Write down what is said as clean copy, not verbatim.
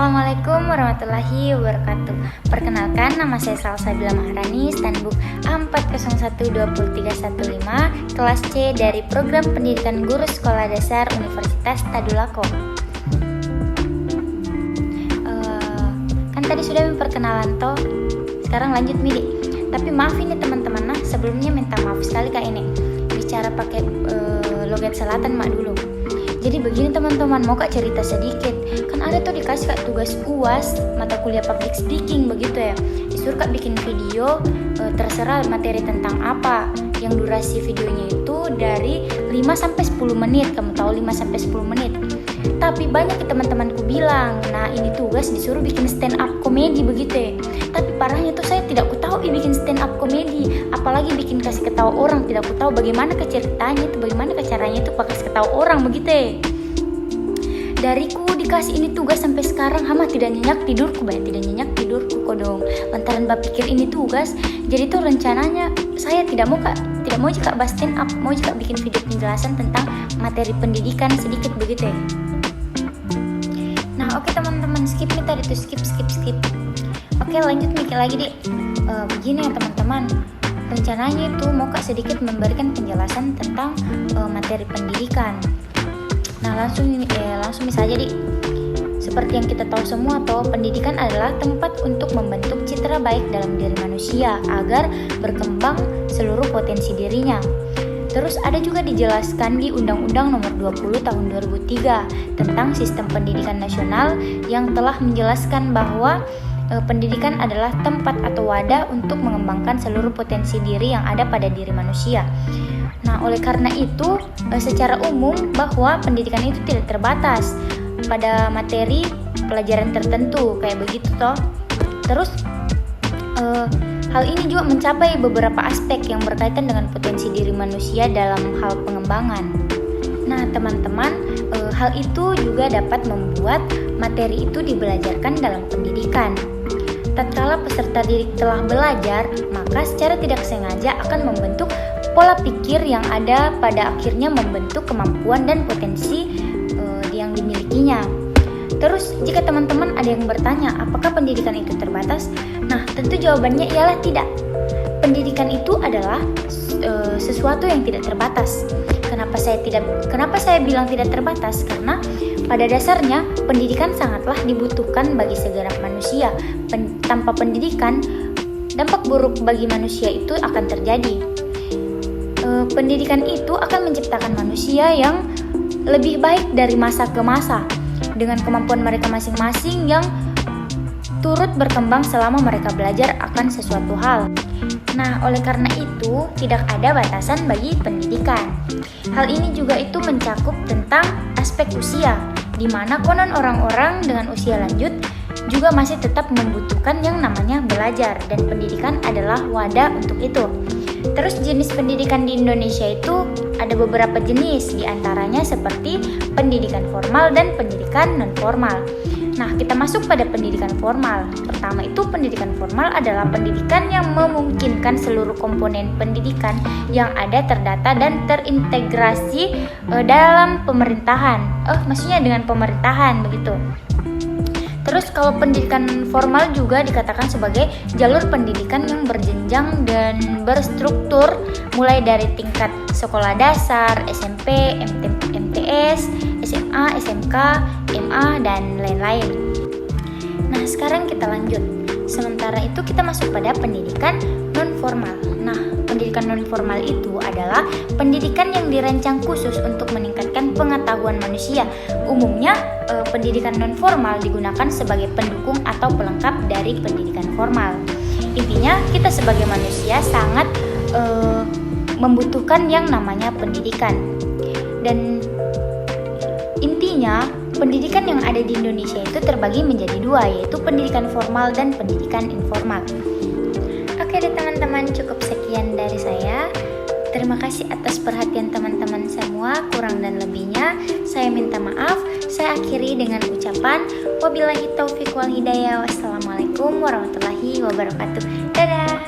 Assalamualaikum warahmatullahi wabarakatuh. Perkenalkan, nama saya Salsabila Maharani, Standbook A40123115, kelas C dari Program Pendidikan Guru Sekolah Dasar Universitas Tadulako. Kan tadi sudah memperkenalan toh, sekarang lanjut Midi. Tapi maaf ini teman-teman, sebelumnya minta maaf sekali Kak ini bicara pakai logat selatan mak dulu. Jadi begini teman-teman, mau Kak cerita sedikit. Kan ada tuh dikasih Kak tugas UAS mata kuliah public speaking begitu ya. Disuruh Kak bikin video, terserah materi tentang apa. Yang durasi videonya itu dari 5-10 menit. Kamu tahu 5-10 menit. Tapi banyak teman-temanku bilang, nah ini tugas disuruh bikin stand up komedi begitu ya. Tapi parahnya tuh saya tidak tahu bikin stand up komedi, apalagi bikin kasih ketawa orang. Tidak tahu bagaimana ceritanya itu, bagaimana caranya itu pakai ketawa orang begitu ya. Dariku dikasih ini tugas sampai sekarang hama tidak nyenyak tidurku, tidak nyenyak tidurku kodong. Lantaran pikir ini tugas, jadi tuh rencananya saya tidak mau juga bahas stand up, mau juga bikin video penjelasan tentang materi pendidikan sedikit begitu ya. Nah oke teman-teman, skip nih tadi tuh, skip. Oke lanjut mikir lagi deh. Begini ya teman-teman, rencananya itu mau Kak sedikit memberikan penjelasan tentang materi pendidikan. Nah langsung saja deh. Seperti yang kita tahu semua toh, pendidikan adalah tempat untuk membentuk citra baik dalam diri manusia agar berkembang seluruh potensi dirinya. Terus ada juga dijelaskan di Undang-Undang Nomor 20 Tahun 2003 tentang Sistem Pendidikan Nasional yang telah menjelaskan bahwa pendidikan adalah tempat atau wadah untuk mengembangkan seluruh potensi diri yang ada pada diri manusia. Nah, oleh karena itu, secara umum bahwa pendidikan itu tidak terbatas pada materi pelajaran tertentu kayak begitu toh. Terus hal ini juga mencapai beberapa aspek yang berkaitan dengan potensi diri manusia dalam hal pengembangan. Nah, teman-teman, hal itu juga dapat membuat materi itu dibelajarkan dalam pendidikan. Tatkala peserta didik telah belajar, maka secara tidak sengaja akan membentuk pola pikir yang ada pada akhirnya membentuk kemampuan dan potensi yang dimilikinya. Terus jika teman-teman ada yang bertanya, apakah pendidikan itu terbatas? Nah, tentu jawabannya ialah tidak. Pendidikan itu adalah sesuatu yang tidak terbatas. Kenapa saya bilang tidak terbatas? Karena pada dasarnya pendidikan sangatlah dibutuhkan bagi segenap manusia. Tanpa pendidikan, dampak buruk bagi manusia itu akan terjadi. Pendidikan itu akan menciptakan manusia yang lebih baik dari masa ke masa, dengan kemampuan mereka masing-masing yang turut berkembang selama mereka belajar akan sesuatu hal. Nah, oleh karena itu, tidak ada batasan bagi pendidikan. Hal ini juga itu mencakup tentang aspek usia, di mana konon orang-orang dengan usia lanjut juga masih tetap membutuhkan yang namanya belajar, dan pendidikan adalah wadah untuk itu. Terus jenis pendidikan di Indonesia itu ada beberapa jenis, diantaranya seperti pendidikan formal dan pendidikan non-formal. Nah, kita masuk pada pendidikan formal. Pertama itu pendidikan formal adalah pendidikan yang memungkinkan seluruh komponen pendidikan yang ada terdata dan terintegrasi dalam pemerintahan. Maksudnya dengan pemerintahan begitu. Terus kalau pendidikan formal juga dikatakan sebagai jalur pendidikan yang berjenjang dan berstruktur mulai dari tingkat sekolah dasar, SMP, MTS, SMA, SMK, MA, dan lain-lain. Nah, sekarang kita lanjut. Sementara itu kita masuk pada pendidikan non-formal. Nah, pendidikan non-formal itu adalah pendidikan yang dirancang khusus untuk meningkatkan pengetahuan manusia. Umumnya, pendidikan non-formal digunakan sebagai pendukung atau pelengkap dari pendidikan formal. Intinya, kita sebagai manusia sangat membutuhkan yang namanya pendidikan. Dan intinya, pendidikan yang ada di Indonesia itu terbagi menjadi dua, yaitu pendidikan formal dan pendidikan informal. Oke deh teman-teman, cukup sekian dari saya. Terima kasih atas perhatian teman-teman semua, kurang dan lebihnya saya minta maaf. Saya akhiri dengan ucapan wabillahi taufiq wal hidayah. Wassalamualaikum warahmatullahi wabarakatuh. Dadah.